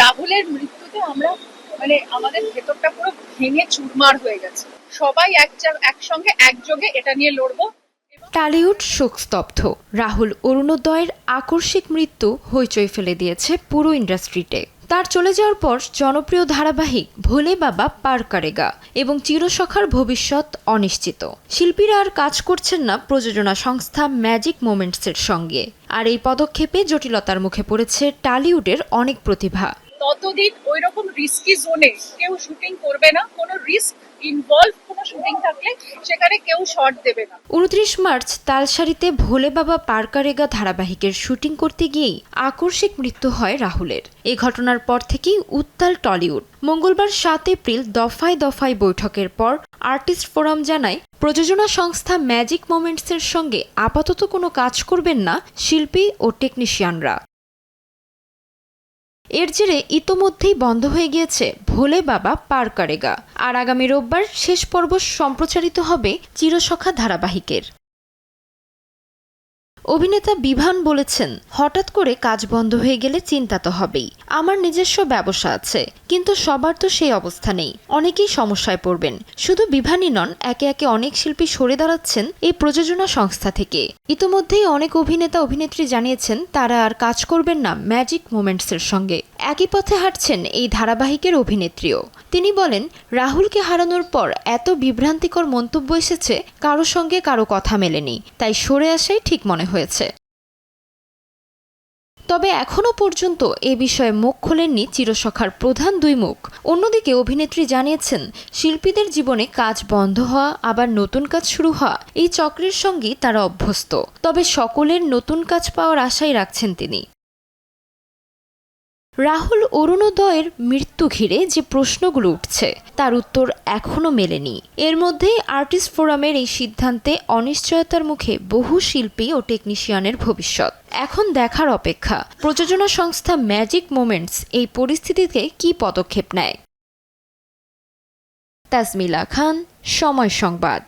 রাহুলের মৃত্যুতে আমরা আমাদের ভেতরটা পুরো ভেঙে চুরমার হয়ে গেছে। সবাই একসঙ্গে একযোগে এটা নিয়ে লড়বো। টালিউড শোকস্তব্ধ। রাহুল অরুণোদয়ের আকস্মিক মৃত্যু হইচই ফেলে দিয়েছে পুরো ইন্ডাস্ট্রিতে। তার চলে যাওয়ার পর জনপ্রিয় ধারাবাহিক ভোলে বাবা পার করেগা এবং চিরসখার ভবিষ্যৎ অনিশ্চিত। শিল্পীরা আর কাজ করছেন না প্রযোজনা সংস্থা ম্যাজিক মোমেন্টসের সঙ্গে। আর এই পদক্ষেপে জটিলতার মুখে পড়েছে টালিউডের অনেক প্রতিভা। ততদিন ওই রকম রিস্কি জোনে কেউ শুটিং করবে না। কোনো রিস্ক ইনভলভ কোনো শুটিং থাকলে সেখানে কেউ শর্ট দেবে না। 29 মার্চ তালসারিতে ভোলে বাবা পার করেগা ধারাবাহিকের শুটিং করতে গিয়েই আকস্মিক মৃত্যু হয় রাহুলের। এ ঘটনার পর থেকেই উত্তাল টলিউড। মঙ্গলবার 7 এপ্রিল দফায় দফায় বৈঠকের পর আর্টিস্ট ফোরাম জানায়, প্রযোজনা সংস্থা ম্যাজিক মোমেন্টসের সঙ্গে আপাতত কোনো কাজ করবেন না শিল্পী ও টেকনিশিয়ানরা। এর জেরে ইতোমধ্যেই বন্ধ হয়ে গিয়েছে ভোলে বাবা পার করেগা। আর আগামী রোববার শেষ পর্ব সম্প্রচারিত হবে চিরসখা ধারাবাহিকের। অভিনেতা বিভান বলেছেন, হঠাৎ করে কাজ বন্ধ হয়ে গেলে চিন্তা তো হবেই। আমার নিজস্ব ব্যবসা আছে, কিন্তু সবার তো সেই অবস্থা নেই। অনেকেই সমস্যায় পড়বেন। শুধু বিভানই নন, একে একে অনেক শিল্পী সরে দাঁড়াচ্ছেন এই প্রযোজনা সংস্থা থেকে। ইতোমধ্যেই অনেক অভিনেতা অভিনেত্রী জানিয়েছেন তারা আর কাজ করবেন না ম্যাজিক মোমেন্টসের সঙ্গে। একই পথে হাঁটছেন এই ধারাবাহিকের অভিনেত্রীও। তিনি বলেন, রাহুলকে হারানোর পর এত বিভ্রান্তিকর মন্তব্য এসেছে, কারো সঙ্গে কারো কথা মেলেনি, তাই সরে আসাই ঠিক মনে হয়েছে। তবে এখনও পর্যন্ত এ বিষয়ে মুখ খোলেননি চিরসখার প্রধান দুই মুখ। অন্যদিকে অভিনেত্রী জানিয়েছেন, শিল্পীদের জীবনে কাজ বন্ধ হওয়া আবার নতুন কাজ শুরু হওয়া এই চক্রের সঙ্গেই তারা অভ্যস্ত। তবে সকলের নতুন কাজ পাওয়ার আশাই রাখছেন তিনি। রাহুল অরুণোদয়ের মৃত্যু ঘিরে যে প্রশ্নগুলো উঠছে তার উত্তর এখনও মেলেনি। এর মধ্যেই আর্টিস্ট ফোরামের এই সিদ্ধান্তে অনিশ্চয়তার মুখে বহু শিল্পী ও টেকনিশিয়ানের ভবিষ্যৎ। এখন দেখার অপেক্ষা প্রযোজনা সংস্থা ম্যাজিক মোমেন্টস এই পরিস্থিতিতে কী পদক্ষেপ নেয়। তাজমিলা খান, সময় সংবাদ।